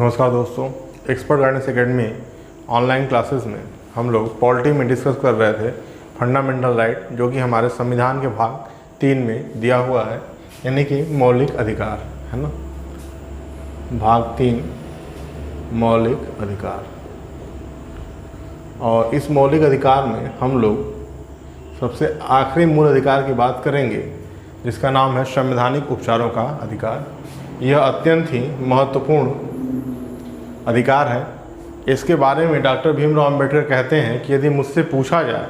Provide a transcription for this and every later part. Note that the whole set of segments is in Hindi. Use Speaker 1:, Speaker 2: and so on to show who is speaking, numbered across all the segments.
Speaker 1: नमस्कार दोस्तों, expert guidance academy online classes में हम लोग पॉलिटी में डिस्कस कर रहे थे फंडामेंटल राइट, जो कि हमारे संविधान के भाग 3 में दिया हुआ है, यानी कि मौलिक अधिकार, है ना। भाग 3 मौलिक अधिकार। और इस मौलिक अधिकार में हम लोग सबसे आखिरी मूल अधिकार की बात करेंगे, जिसका नाम है संवैधानिक उपचारों का अधिकार। यह अत्यंत ही महत्वपूर्ण अधिकार है। इसके बारे में डॉक्टर भीमराव अंबेडकर कहते हैं कि यदि मुझसे पूछा जाए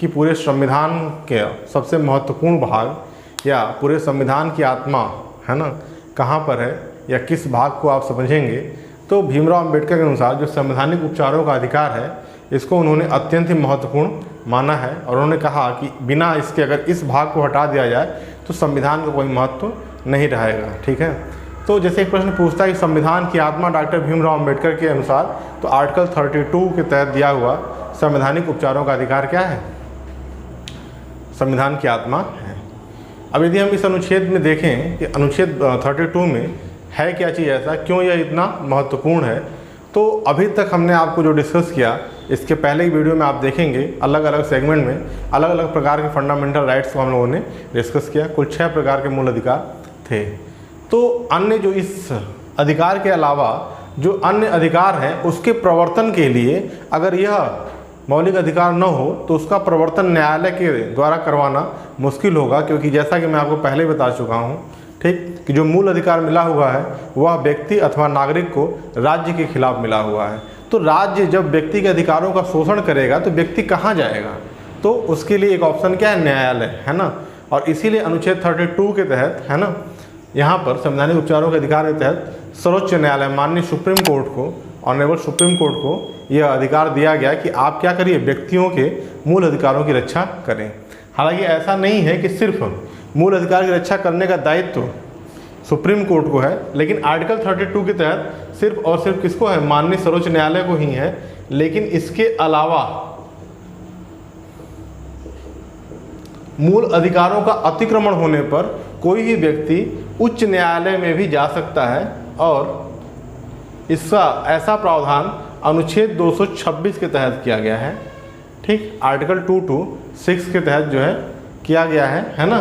Speaker 1: कि पूरे संविधान के सबसे महत्वपूर्ण भाग या पूरे संविधान की आत्मा, है ना, कहाँ पर है या किस भाग को आप समझेंगे, तो भीमराव अंबेडकर के अनुसार जो संवैधानिक उपचारों का अधिकार है, इसको उन्होंने अत्यंत ही महत्वपूर्ण माना है। और उन्होंने कहा कि बिना इसके अगर इस भाग को हटा दिया जाए तो संविधान का कोई महत्व नहीं रहेगा। ठीक है, तो जैसे एक प्रश्न पूछता है कि संविधान की आत्मा डॉक्टर भीमराव अंबेडकर के अनुसार, तो आर्टिकल 32 के तहत दिया हुआ संवैधानिक उपचारों का अधिकार क्या है? संविधान की आत्मा है। अब यदि हम इस अनुच्छेद में देखें कि अनुच्छेद 32 में है क्या चीज़ ऐसा, क्यों यह इतना महत्वपूर्ण है, तो अभी तक हमने आपको जो डिस्कस किया, इसके पहले की वीडियो में आप देखेंगे अलग अलग सेगमेंट में अलग अलग प्रकार के फंडामेंटल राइट्स को हम लोगों ने डिस्कस किया। कुल 6 प्रकार के मूल अधिकार थे। तो अन्य जो इस अधिकार के अलावा जो अन्य अधिकार हैं, उसके प्रवर्तन के लिए अगर यह मौलिक अधिकार न हो तो उसका प्रवर्तन न्यायालय के द्वारा करवाना मुश्किल होगा, क्योंकि जैसा कि मैं आपको पहले बता चुका हूँ, ठीक, कि जो मूल अधिकार मिला हुआ है वह व्यक्ति अथवा नागरिक को राज्य के खिलाफ मिला हुआ है। तो राज्य जब व्यक्ति के अधिकारों का शोषण करेगा तो व्यक्ति कहाँ जाएगा? तो उसके लिए एक ऑप्शन क्या है? न्यायालय, है ना। और इसीलिए अनुच्छेद 32 के तहत, है ना, यहाँ पर संवैधानिक उपचारों के अधिकार के तहत सर्वोच्च न्यायालय, माननीय सुप्रीम कोर्ट को, ऑनरेबल सुप्रीम कोर्ट को यह अधिकार दिया गया कि आप क्या करिए, व्यक्तियों के मूल अधिकारों की रक्षा करें। हालांकि ऐसा नहीं है कि सिर्फ मूल अधिकार की रक्षा करने का दायित्व सुप्रीम कोर्ट को है, लेकिन आर्टिकल 32 के तहत सिर्फ और सिर्फ किसको है? माननीय सर्वोच्च न्यायालय को ही है। लेकिन इसके अलावा मूल अधिकारों का अतिक्रमण होने पर कोई भी व्यक्ति उच्च न्यायालय में भी जा सकता है, और इसका ऐसा प्रावधान अनुच्छेद 226 के तहत किया गया है। ठीक, आर्टिकल 226 के तहत जो है किया गया है ना,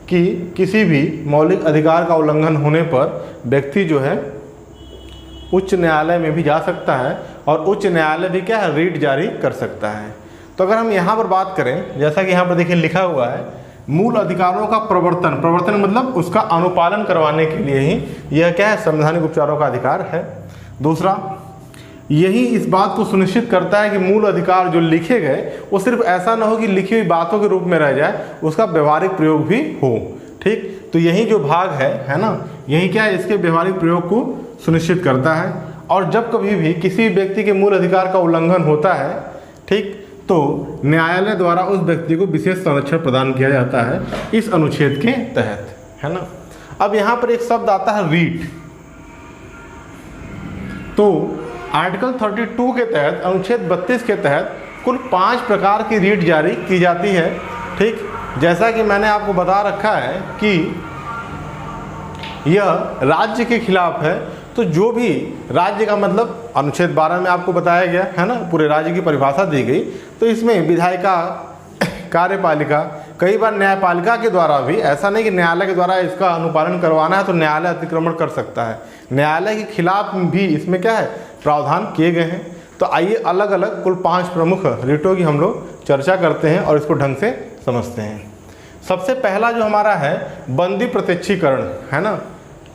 Speaker 1: कि किसी भी मौलिक अधिकार का उल्लंघन होने पर व्यक्ति जो है उच्च न्यायालय में भी जा सकता है, और उच्च न्यायालय भी क्या है? रीट जारी कर सकता है। तो अगर हम यहाँ पर बात करें, जैसा कि यहाँ पर देखिए लिखा हुआ है, मूल अधिकारों का प्रवर्तन मतलब उसका अनुपालन करवाने के लिए ही यह क्या है? संवैधानिक उपचारों का अधिकार है। दूसरा, यही इस बात को सुनिश्चित करता है कि मूल अधिकार जो लिखे गए वो सिर्फ ऐसा ना हो कि लिखी हुई बातों के रूप में रह जाए, उसका व्यवहारिक प्रयोग भी हो। ठीक, तो यही जो भाग है ना, यही क्या है? इसके व्यवहारिक प्रयोग को सुनिश्चित करता है। और जब कभी भी किसी व्यक्ति के मूल अधिकार का उल्लंघन होता है, ठीक, तो न्यायालय द्वारा उस व्यक्ति को विशेष संरक्षण प्रदान किया जाता है इस अनुच्छेद के तहत, है ना। अब यहाँ पर एक शब्द आता है रीट। तो आर्टिकल 32 के तहत, अनुच्छेद 32 के तहत कुल 5 प्रकार की रीट जारी की जाती है। ठीक, जैसा कि मैंने आपको बता रखा है कि यह राज्य के खिलाफ है, तो जो भी राज्य का मतलब अनुच्छेद 12 में आपको बताया गया है ना, पूरे राज्य की परिभाषा दी गई। तो इसमें विधायिका, कार्यपालिका, कई बार न्यायपालिका के द्वारा भी, ऐसा नहीं कि न्यायालय के द्वारा इसका अनुपालन करवाना है तो न्यायालय अतिक्रमण कर सकता है, न्यायालय के खिलाफ भी इसमें क्या है? प्रावधान किए गए हैं। तो आइए अलग अलग कुल 5 प्रमुख रीटों की हम लोग चर्चा करते हैं और इसको ढंग से समझते हैं। सबसे पहला जो हमारा है बंदी प्रत्यक्षीकरण, है ना।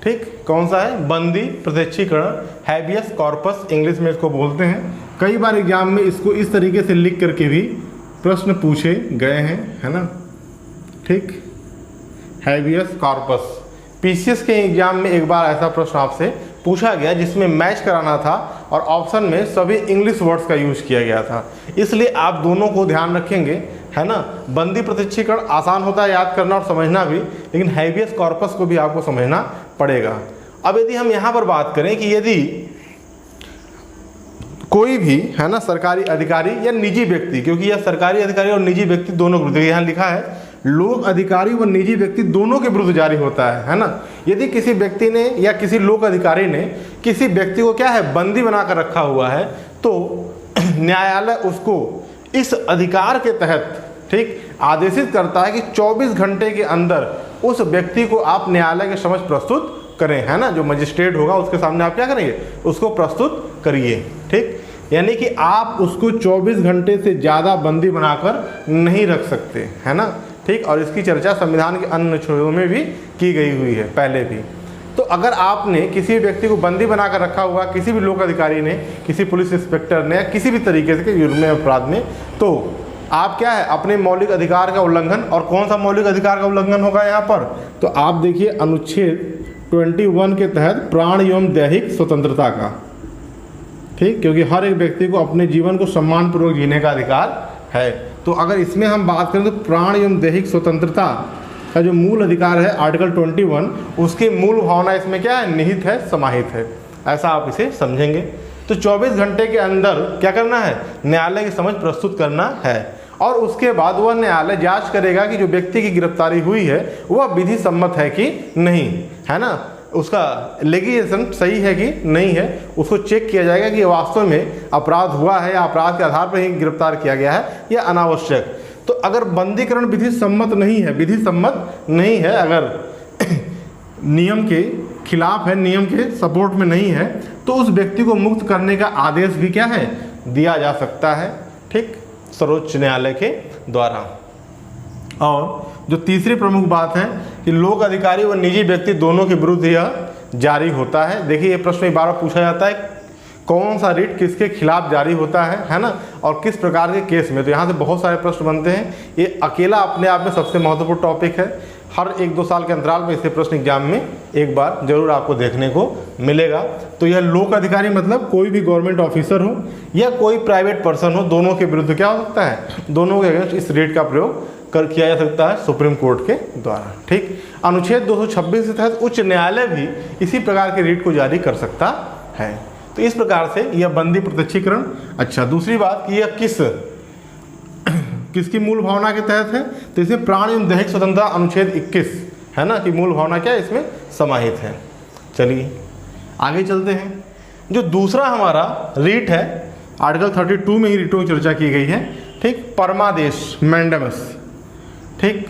Speaker 1: ठीक, कौन सा है? बंदी प्रत्यक्षीकरण, हैबियस कॉर्पस इंग्लिश में इसको बोलते हैं। कई बार एग्जाम में इसको इस तरीके से लिख करके भी प्रश्न पूछे गए हैं, है ना। ठीक, हैबियस कॉर्पस। पीसीएस के एग्जाम में एक बार ऐसा प्रश्न आपसे पूछा गया जिसमें मैच कराना था और ऑप्शन में सभी इंग्लिश वर्ड्स का यूज किया गया था, इसलिए आप दोनों को ध्यान रखेंगे, है ना। बंदी प्रत्यक्षीकरण आसान होता है याद करना और समझना भी, लेकिन हैबियस कॉर्पस को भी आपको समझना पड़ेगा। अब यदि हम यहाँ पर बात करें कि यदि कोई भी, है ना, सरकारी अधिकारी या निजी व्यक्ति, क्योंकि यह सरकारी अधिकारी और निजी व्यक्ति दोनों को, यहाँ लिखा है लोक अधिकारी व निजी व्यक्ति दोनों के विरुद्ध जारी होता है ना। यदि किसी व्यक्ति ने या किसी लोक अधिकारी ने किसी व्यक्ति को क्या है बंदी बनाकर रखा हुआ है, तो न्यायालय उसको इस अधिकार के तहत ठीक आदेशित करता है कि 24 घंटे के अंदर उस व्यक्ति को आप न्यायालय के समक्ष प्रस्तुत करें, है ना। जो मजिस्ट्रेट होगा उसके सामने आप क्या करेंगे, उसको प्रस्तुत करिए। ठीक, यानी कि आप उसको 24 घंटे से ज़्यादा बंदी बनाकर नहीं रख सकते, है ना। ठीक, और इसकी चर्चा संविधान के अन्य अनुच्छेदों में भी की गई हुई है पहले भी। तो अगर आपने किसी व्यक्ति को बंदी बनाकर रखा हुआ, किसी भी लोक अधिकारी ने, किसी पुलिस इंस्पेक्टर ने, किसी भी तरीके से जुर्म में अपराध में, तो आप क्या है अपने मौलिक अधिकार का उल्लंघन, और कौन सा मौलिक अधिकार का उल्लंघन होगा यहाँ पर, तो आप देखिए अनुच्छेद 21 के तहत प्राण एवं दैहिक स्वतंत्रता का। ठीक, क्योंकि हर एक व्यक्ति को अपने जीवन को सम्मानपूर्वक जीने का अधिकार है। तो अगर इसमें हम बात करें तो प्राण एवं दैहिक स्वतंत्रता का जो मूल अधिकार है आर्टिकल 21, उसकी मूल भावना इसमें क्या है, निहित है, समाहित है, ऐसा आप इसे समझेंगे। तो 24 घंटे के अंदर क्या करना है, न्यायालय की समझ प्रस्तुत करना है, और उसके बाद वह न्यायालय जांच करेगा कि जो व्यक्ति की गिरफ्तारी हुई है वह विधि सम्मत है कि नहीं, है ना, उसका लेगिस्लेशन सही है कि नहीं है, उसको चेक किया जाएगा कि वास्तव में अपराध हुआ है या अपराध के आधार पर ही गिरफ्तार किया गया है या अनावश्यक। तो अगर बंदीकरण विधि सम्मत नहीं है, विधि सम्मत नहीं है, अगर नियम के खिलाफ है, नियम के सपोर्ट में नहीं है, तो उस व्यक्ति को मुक्त करने का आदेश भी क्या है, दिया जा सकता है। ठीक, सर्वोच्च न्यायालय के द्वारा। और जो तीसरी प्रमुख बात है कि लोक अधिकारी व निजी व्यक्ति दोनों के विरुद्ध यह जारी होता है। देखिए ये प्रश्न बार बार पूछा जाता है, कौन सा रिट किसके खिलाफ जारी होता है ना, और किस प्रकार के केस में। तो यहाँ से बहुत सारे प्रश्न बनते हैं। ये अकेला अपने आप में सबसे महत्वपूर्ण टॉपिक है। हर 1-2 साल के अंतराल में इसे प्रश्न एग्जाम में एक बार जरूर आपको देखने को मिलेगा। तो यह लोक अधिकारी मतलब कोई भी गवर्नमेंट ऑफिसर हो या कोई प्राइवेट पर्सन हो, दोनों के विरुद्ध क्या हो सकता है, दोनों के अगेंस्ट इस रिट का प्रयोग किया जा सकता है सुप्रीम कोर्ट के द्वारा। ठीक, अनुच्छेद 226 के तहत उच्च न्यायालय भी इसी प्रकार के रिट को जारी कर सकता है। तो इस प्रकार से यह बंदी प्रत्यक्षीकरण। अच्छा, दूसरी बात कि यह किसकी मूल भावना के तहत है, तो इसमें प्राण एवं दैहिक स्वतंत्रता अनुच्छेद 21 है ना, कि मूल भावना क्या है इसमें समाहित है। चलिए आगे चलते हैं। जो दूसरा हमारा रीट है आर्टिकल 32 में ही रीटों की चर्चा की गई है। ठीक, परमादेश मैंडेमस। ठीक,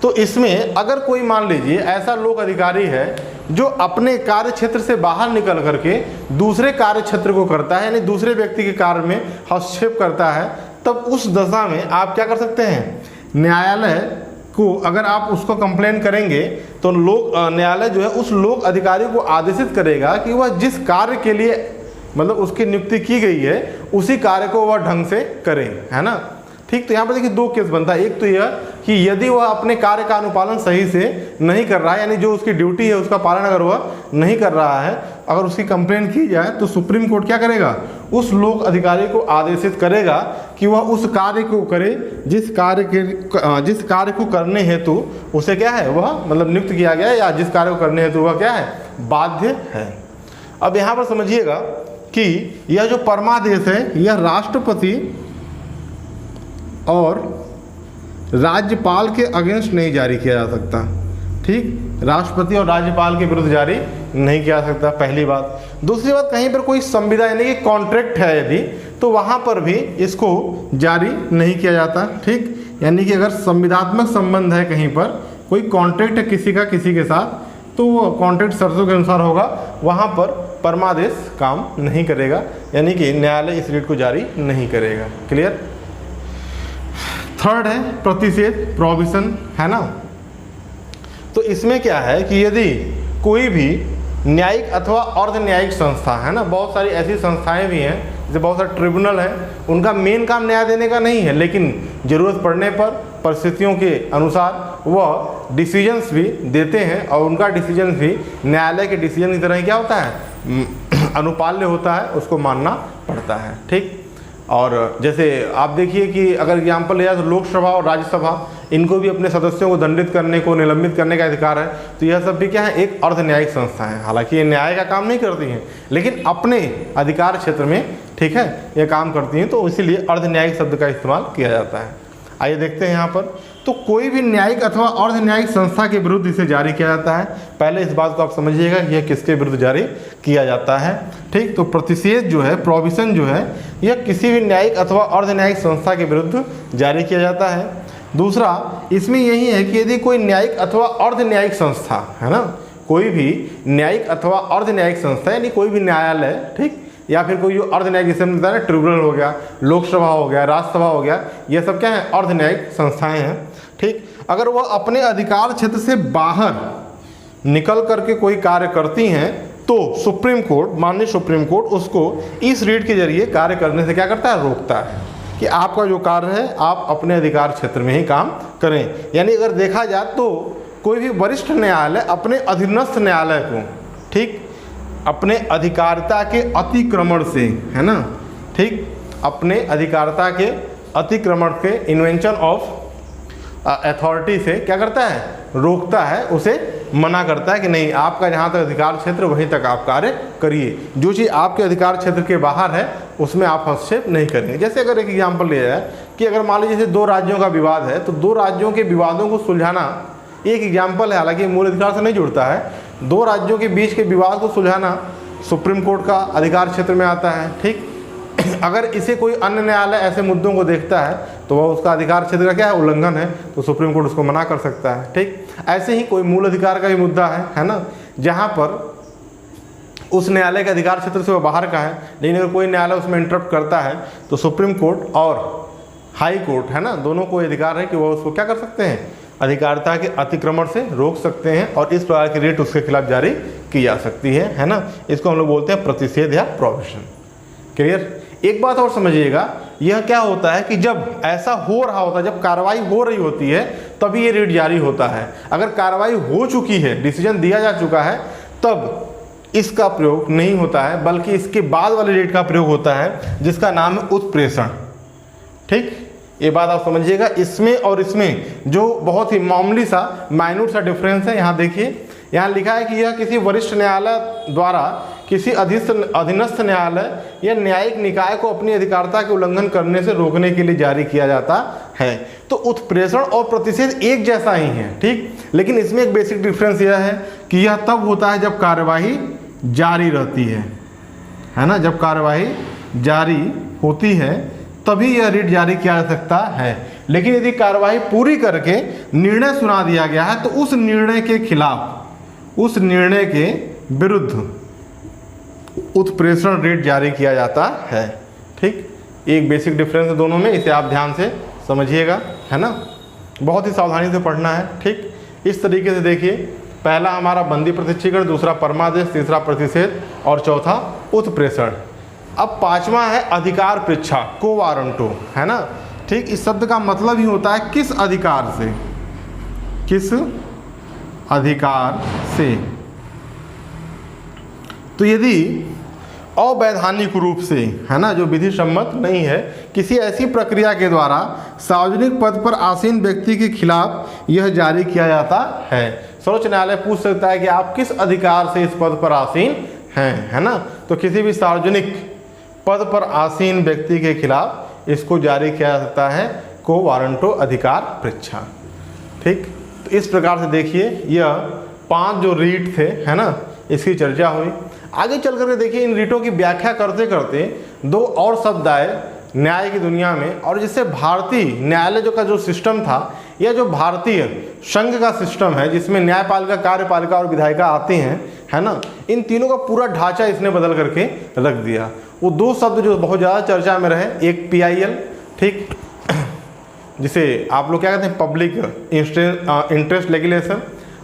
Speaker 1: तो इसमें अगर कोई मान लीजिए ऐसा लोक अधिकारी है जो अपने कार्य क्षेत्र से बाहर निकल करके दूसरे कार्य क्षेत्र को करता है, यानी दूसरे व्यक्ति के कार्य में हस्तक्षेप करता है, तब उस दशा में आप क्या कर सकते हैं, न्यायालय को अगर आप उसको कंप्लेन करेंगे तो न्यायालय जो है उस लोक अधिकारी को आदेशित करेगा कि वह जिस कार्य के लिए मतलब उसकी नियुक्ति की गई है उसी कार्य को वह ढंग से करे, है ना। ठीक, तो यहाँ पर देखिए 2 केस बनता है। एक तो यह कि यदि वह अपने कार्य का अनुपालन सही से नहीं कर रहा है, यानी जो उसकी ड्यूटी है उसका पालन अगर वह नहीं कर रहा है, अगर उसकी कंप्लेंट की जाए तो सुप्रीम कोर्ट क्या करेगा, उस लोक अधिकारी को आदेशित करेगा कि वह उस कार्य को करे जिस कार्य को करने हेतु उसे क्या है वह मतलब नियुक्त किया गया है, या जिस कार्य को करने हेतु वह क्या है बाध्य है। अब यहाँ पर समझिएगा कि यह जो परमादेश है यह राष्ट्रपति और राज्यपाल के अगेंस्ट नहीं जारी किया जा सकता। ठीक, राष्ट्रपति और राज्यपाल के विरुद्ध जारी नहीं किया जा सकता, पहली बात। दूसरी बात, कहीं पर कोई संविदा यानी कि कॉन्ट्रैक्ट है यदि, तो वहाँ पर भी इसको जारी नहीं किया जाता। ठीक, यानी कि अगर संविदात्मक संबंध है, कहीं पर कोई कॉन्ट्रैक्ट है किसी का किसी के साथ, तो वो कॉन्ट्रैक्ट शर्तों के अनुसार होगा, वहाँ पर परमादेश काम नहीं करेगा, यानी कि न्यायालय इस रिट को जारी नहीं करेगा। क्लियर। थर्ड है प्रतिषेध, प्रोविजन, है ना। तो इसमें क्या है कि यदि कोई भी न्यायिक अथवा अर्ध न्यायिक संस्था है ना, बहुत सारी ऐसी संस्थाएं भी हैं जैसे बहुत सारे ट्रिब्यूनल हैं, उनका मेन काम न्याय देने का नहीं है, लेकिन ज़रूरत पड़ने पर परिस्थितियों के अनुसार वह डिसीजंस भी देते हैं, और उनका डिसीजन भी न्यायालय के डिसीजन की तरह क्या होता है, अनुपाल्य होता है, उसको मानना पड़ता है। ठीक, और जैसे आप देखिए कि अगर एग्जाम्पल लिया तो लोकसभा और राज्यसभा, इनको भी अपने सदस्यों को दंडित करने को, निलंबित करने का अधिकार है। तो यह सब भी क्या है, एक अर्ध न्यायिक संस्था है। हालांकि ये न्याय का काम नहीं करती हैं, लेकिन अपने अधिकार क्षेत्र में ठीक है ये काम करती हैं, तो इसीलिए अर्ध न्यायिक शब्द का इस्तेमाल किया जाता है। आइए देखते हैं यहाँ पर तो कोई भी न्यायिक अथवा अर्ध न्यायिक संस्था के विरुद्ध इसे जारी किया जाता है। पहले इस बात को आप समझिएगा कि यह किसके विरुद्ध जारी किया जाता है, ठीक। तो प्रतिषेध जो है, प्रोविजन जो है, यह किसी भी न्यायिक अथवा अर्ध न्यायिक संस्था के विरुद्ध जारी किया जाता है। दूसरा इसमें यही है कि यदि कोई न्यायिक अथवा अर्ध न्यायिक संस्था है ना, कोई भी न्यायिक अथवा अर्ध न्यायिक संस्था यानी कोई भी न्यायालय, ठीक, या फिर कोई जो अर्ध न्यायिक जिसे हम बताया ट्रिब्यूनल हो गया, लोकसभा हो गया, राज्यसभा हो गया, ये सब क्या है, अर्ध न्यायिक संस्थाएं हैं, ठीक। अगर वह अपने अधिकार क्षेत्र से बाहर निकल करके कोई कार्य करती हैं तो सुप्रीम कोर्ट, माननीय सुप्रीम कोर्ट उसको इस रीट के जरिए कार्य करने से क्या करता है, रोकता है कि आपका जो कार्य है आप अपने अधिकार क्षेत्र में ही काम करें। यानी अगर देखा जाए तो कोई भी वरिष्ठ न्यायालय अपने अधीनस्थ न्यायालय को, ठीक, अपने अधिकारिता के अतिक्रमण से, है ना, ठीक, अपने अधिकारिता के अतिक्रमण के इन्वेंशन ऑफ अथॉरिटी से क्या करता है, रोकता है, उसे मना करता है कि नहीं, आपका जहाँ तक अधिकार क्षेत्र वहीं तक आप कार्य करिए, जो चीज़ आपके अधिकार क्षेत्र के बाहर है उसमें आप हस्तक्षेप नहीं करेंगे। जैसे अगर एक एग्जाम्पल लिया जाए कि अगर मान लीजिए जैसे दो राज्यों का विवाद है तो दो राज्यों के विवादों को सुलझाना एक एग्जाम्पल है, हालांकि मूल अधिकार से नहीं जुड़ता है, दो राज्यों के बीच के विवाद को सुलझाना सुप्रीम कोर्ट का अधिकार क्षेत्र में आता है, ठीक। अगर इसे कोई अन्य न्यायालय ऐसे मुद्दों को देखता है तो वह उसका अधिकार क्षेत्र का क्या है, उल्लंघन है, तो सुप्रीम कोर्ट उसको मना कर सकता है, ठीक। ऐसे ही कोई मूल अधिकार का भी मुद्दा है ना, जहाँ पर उस न्यायालय के अधिकार क्षेत्र से वह बाहर का है, लेकिन अगर कोई न्यायालय उसमें इंटरप्ट करता है तो सुप्रीम कोर्ट और हाई कोर्ट, है ना, दोनों को अधिकार है कि वह उसको क्या कर सकते हैं, अधिकारिता के अतिक्रमण से रोक सकते हैं और इस प्रकार की रेट उसके खिलाफ जारी की जा सकती है ना। इसको हम लोग बोलते हैं प्रतिषेध या प्रोविजन। क्लियर। एक बात और समझिएगा, यह क्या होता है कि जब ऐसा हो रहा होता है, जब कार्रवाई हो रही होती है तभी ये रेट जारी होता है। अगर कार्रवाई हो चुकी है, डिसीजन दिया जा चुका है, तब इसका प्रयोग नहीं होता है, बल्कि इसके बाद वाले रेट का प्रयोग होता है जिसका नाम है उत्प्रेषण, ठीक। ये बात आप समझिएगा। इसमें और इसमें जो बहुत ही मामूली सा माइन्यूट सा डिफरेंस है, यहाँ देखिए, यहाँ लिखा है कि यह किसी वरिष्ठ न्यायालय द्वारा किसी अधीनस्थ न्यायालय या न्यायिक निकाय को अपनी अधिकारिता के उल्लंघन करने से रोकने के लिए जारी किया जाता है। तो उत्प्रेषण और प्रतिषेध एक जैसा ही है, ठीक, लेकिन इसमें एक बेसिक डिफरेंस यह है कि यह तब होता है जब कार्यवाही जारी रहती है ना, जब कार्यवाही जारी होती है तभी यह रिट जारी किया जा सकता है। लेकिन यदि कार्यवाही पूरी करके निर्णय सुना दिया गया है तो उस निर्णय के खिलाफ, उस निर्णय के विरुद्ध उत्प्रेषण रेट जारी किया जाता है, ठीक। एक बेसिक डिफरेंस है दोनों में, इसे आप ध्यान से समझिएगा, है ना, बहुत ही सावधानी से पढ़ना है, ठीक। इस तरीके से देखिए, पहला हमारा बंदी प्रतिच्छेदन, दूसरा परमादेश, तीसरा प्रतिषेध और चौथा उत्प्रेषण। अब पांचवा है अधिकार पृच्छा, को वारंटो, है ना, ठीक। इस शब्द का मतलब ही होता है किस अधिकार से, किस अधिकार से। तो यदि अवैधानिक रूप से, है ना, जो विधि सम्मत नहीं है, किसी ऐसी प्रक्रिया के द्वारा सार्वजनिक पद पर आसीन व्यक्ति के खिलाफ यह जारी किया जाता है। सर्वोच्च न्यायालय पूछ सकता है कि आप किस अधिकार से इस पद पर आसीन हैं, है ना, तो किसी भी सार्वजनिक पद पर आसीन व्यक्ति के खिलाफ इसको जारी किया जा सकता है को वारंटो अधिकार पृच्छा, ठीक। तो इस प्रकार से देखिए यह 5 जो रीट थे, है ना, इसकी चर्चा हुई। आगे चल करके देखिए इन रीटों की व्याख्या करते करते 2 और शब्द आए न्याय की दुनिया में, और जिससे भारतीय न्यायालय जो का जो सिस्टम था, यह जो भारतीय संघ का सिस्टम है जिसमें न्यायपालिका, कार्यपालिका और विधायिका आती हैं, है ना, इन तीनों का पूरा ढांचा इसने बदल करके रख दिया। वो 2 शब्द जो बहुत ज़्यादा चर्चा में रहे, एक PIL, ठीक, जिसे आप लोग क्या कहते हैं, पब्लिक इंटरेस्ट रेगुलेशन,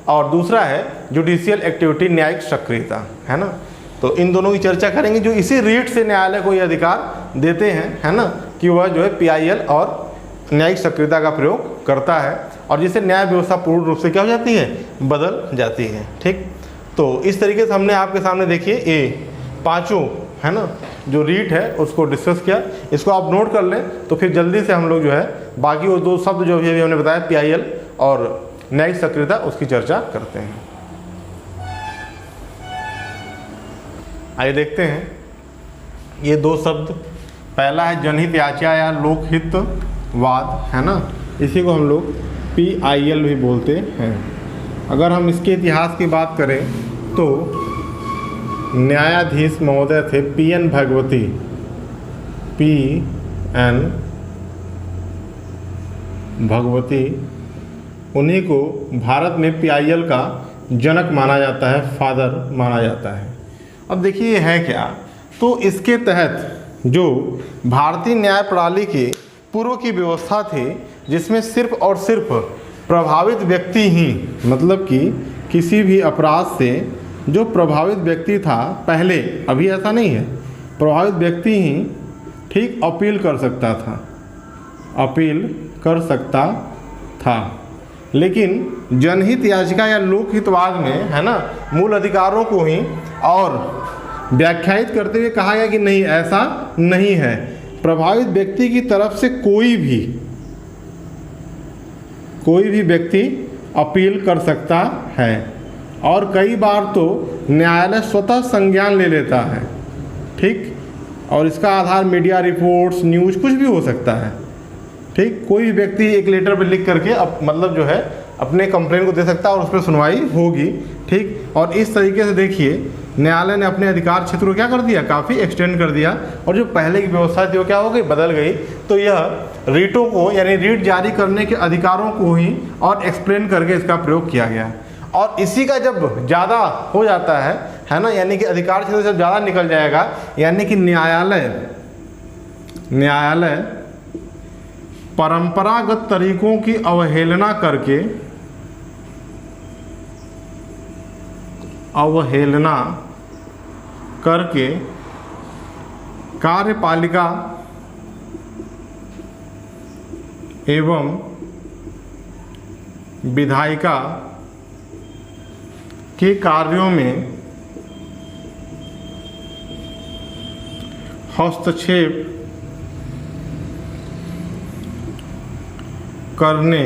Speaker 1: और दूसरा है जुडिशियल एक्टिविटी, न्यायिक सक्रियता, है ना। तो इन दोनों की चर्चा करेंगे जो इसी रीट से न्यायालय को ये अधिकार देते हैं, है ना, कि वह जो है PIL और न्यायिक सक्रियता का प्रयोग करता है, और जिससे न्याय व्यवस्था पूर्ण रूप से क्या हो जाती है, बदल जाती है, ठीक। तो इस तरीके से हमने आपके सामने देखिए ये 5 है ना जो रीट है उसको डिस्कस किया। इसको आप नोट कर लें तो फिर जल्दी से हम लोग जो है बाकी वो 2 शब्द जो भी हमने बताया PIL और न्यायिक सक्रियता, उसकी चर्चा करते हैं। आइए देखते हैं ये 2 शब्द। पहला है जनहित याचिका या लोकहितवाद, है ना, इसी को हम लोग PIL भी बोलते हैं। अगर हम इसके इतिहास की बात करें तो न्यायाधीश महोदय थे PN भगवती, PN भगवती, उन्हीं को भारत में PIL का जनक माना जाता है, फादर माना जाता है। अब देखिए ये है क्या, तो इसके तहत जो भारतीय न्याय प्रणाली की पूर्व की व्यवस्था थी, जिसमें सिर्फ और सिर्फ प्रभावित व्यक्ति ही, मतलब कि किसी भी अपराध से जो प्रभावित व्यक्ति था पहले, अभी ऐसा नहीं है, प्रभावित व्यक्ति ही ठीक अपील कर सकता था, अपील कर सकता था। लेकिन जनहित याचिका या लोकहितवाद में, है ना, मूल अधिकारों को ही और व्याख्यायित करते हुए कहा गया कि नहीं, ऐसा नहीं है, प्रभावित व्यक्ति की तरफ से कोई भी व्यक्ति अपील कर सकता है। और कई बार तो न्यायालय स्वतः संज्ञान ले लेता है, ठीक, और इसका आधार मीडिया रिपोर्ट्स, न्यूज़, कुछ भी हो सकता है, ठीक। कोई भी व्यक्ति एक लेटर पर लिख करके मतलब जो है अपने कंप्लेंट को दे सकता है और उस पर सुनवाई होगी, ठीक। और इस तरीके से देखिए न्यायालय ने अपने अधिकार क्षेत्र को क्या कर दिया, काफ़ी एक्सटेंड कर दिया, और जो पहले की व्यवस्था थी वो क्या हो गई, बदल गई। तो यह रीटों को, यानी रीट जारी करने के अधिकारों को ही और एक्सप्लेन करके इसका प्रयोग किया गया। और इसी का जब ज़्यादा हो जाता है ना, यानी कि अधिकार क्षेत्र से ज़्यादा निकल जाएगा, यानी कि न्यायालय परंपरागत तरीकों की अवहेलना करके कार्यपालिका एवं विधायिका के कार्यों में हस्तक्षेप करने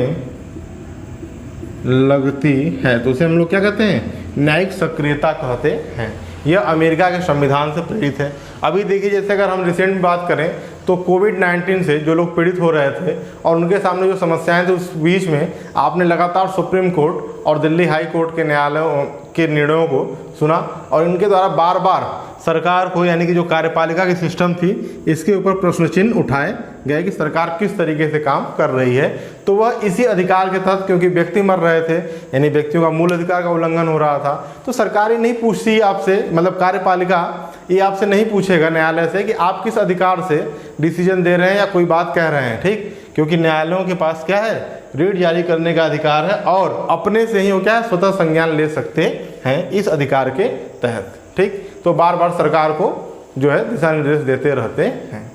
Speaker 1: लगती है। तो उसे हम लोग क्या कहते हैं, न्यायिक सक्रियता कहते हैं। यह अमेरिका के संविधान से प्रेरित है। अभी देखिए, जैसे अगर हम रिसेंट में बात करें तो कोविड-19 से जो लोग पीड़ित हो रहे थे और उनके सामने जो समस्याएं थी, उस बीच में आपने लगातार सुप्रीम कोर्ट और दिल्ली हाई कोर्ट के न्यायालयों के निर्णयों को सुना, और इनके द्वारा बार बार सरकार को, यानी कि जो कार्यपालिका की सिस्टम थी, इसके ऊपर प्रश्न चिन्ह उठाए गए कि सरकार किस तरीके से काम कर रही है। तो वह इसी अधिकार के तहत, क्योंकि व्यक्ति मर रहे थे, यानी व्यक्तियों का मूल अधिकार का उल्लंघन हो रहा था, तो सरकार ही नहीं पूछती आपसे, मतलब कार्यपालिका ये आपसे नहीं पूछेगा न्यायालय से कि आप किस अधिकार से डिसीजन दे रहे हैं या कोई बात कह रहे हैं, ठीक। क्योंकि न्यायालयों के पास क्या है, रीट जारी करने का अधिकार है, और अपने से ही वो क्या है, स्वतः संज्ञान ले सकते हैं इस अधिकार के तहत, ठीक। तो बार बार सरकार को जो है दिशा निर्देश देते रहते हैं।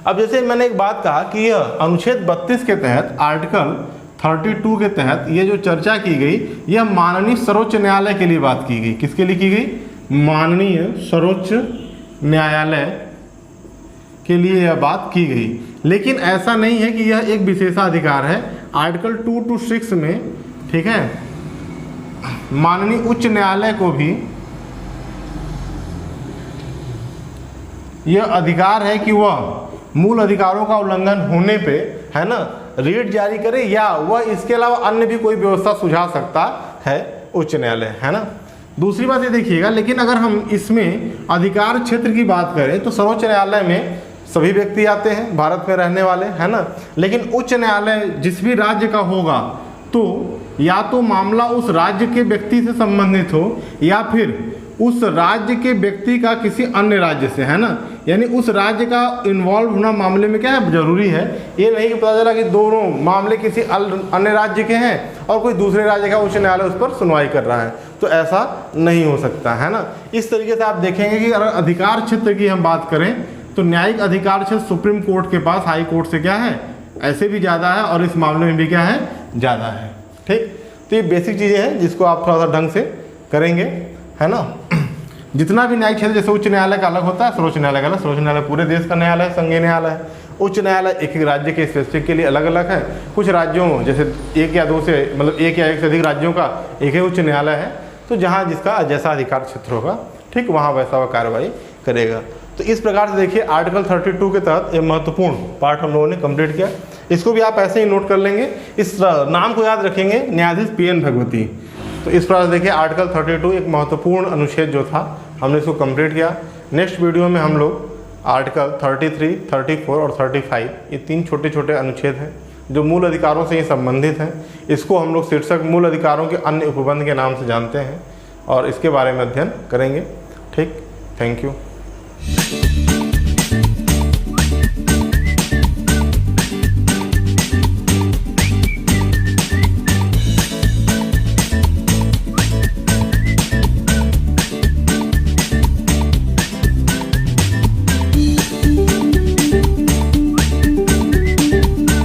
Speaker 1: अब जैसे मैंने एक बात कहा कि यह अनुच्छेद 32 के तहत, आर्टिकल 32 के तहत ये जो चर्चा की गई, यह माननीय सर्वोच्च न्यायालय के लिए बात की गई। किसके लिए की गई, माननीय सर्वोच्च न्यायालय के लिए यह बात की गई। लेकिन ऐसा नहीं है कि यह एक विशेषाधिकार है। आर्टिकल 2 to 6 में, ठीक है, माननीय उच्च न्यायालय को भी यह अधिकार है कि वह मूल अधिकारों का उल्लंघन होने पे, है ना, रीट जारी करे, या वह इसके अलावा अन्य भी कोई व्यवस्था सुझा सकता है उच्च न्यायालय, है ना। दूसरी बात ये देखिएगा, लेकिन अगर हम इसमें अधिकार क्षेत्र की बात करें तो सर्वोच्च न्यायालय में सभी व्यक्ति आते हैं भारत में रहने वाले, है ना। लेकिन उच्च न्यायालय जिस भी राज्य का होगा, तो या तो मामला उस राज्य के व्यक्ति से संबंधित हो, या फिर उस राज्य के व्यक्ति का किसी अन्य राज्य से, है ना। यानी उस राज्य का इन्वॉल्व होना मामले में क्या है, जरूरी है। ये नहीं कि पता चला कि दोनों मामले किसी अन्य राज्य के हैं और कोई दूसरे राज्य का उच्च न्यायालय उस पर सुनवाई कर रहा है, तो ऐसा नहीं हो सकता, है ना। इस तरीके से आप देखेंगे कि अगर अधिकार क्षेत्र की हम बात करें तो न्यायिक अधिकार क्षेत्र सुप्रीम कोर्ट के पास हाई कोर्ट से क्या है, ऐसे भी ज़्यादा है, और इस मामले में भी क्या है, ज़्यादा है, ठीक। तो ये बेसिक चीज़ें हैं जिसको आप थोड़ा सा ढंग से करेंगे, है ना। जितना भी न्यायिक क्षेत्र, जैसे उच्च न्यायालय का अलग होता है, सर्वोच्च न्यायालय का अलग। सर्वोच्च न्यायालय पूरे देश का न्यायालय है, संघीय न्यायालय है। उच्च न्यायालय एक एक राज्य के स्पेसिफिक के लिए अलग अलग है। कुछ राज्यों, जैसे एक या दो से, मतलब एक या एक से अधिक राज्यों का एक ही उच्च न्यायालय है, तो जहाँ जिसका जैसा अधिकार क्षेत्र होगा, ठीक, वहाँ वैसा वह कार्रवाई करेगा। तो इस प्रकार से देखिए आर्टिकल 32 के तहत ये महत्वपूर्ण पार्ट हम लोगों ने कंप्लीट किया। इसको भी आप ऐसे ही नोट कर लेंगे, इस नाम को याद रखेंगे, न्यायाधीश PN भगवती। तो इस प्रकार से देखिए आर्टिकल 32 एक महत्वपूर्ण अनुच्छेद जो था हमने इसको कंप्लीट किया। नेक्स्ट वीडियो में हम लोग आर्टिकल 33, 34 और 35 ये 3 छोटे छोटे अनुच्छेद हैं जो मूल अधिकारों से ही संबंधित हैं। इसको हम लोग शीर्षक मूल अधिकारों के अन्य उपबंध के नाम से जानते हैं और इसके बारे में अध्ययन करेंगे। ठीक, थैंक यू।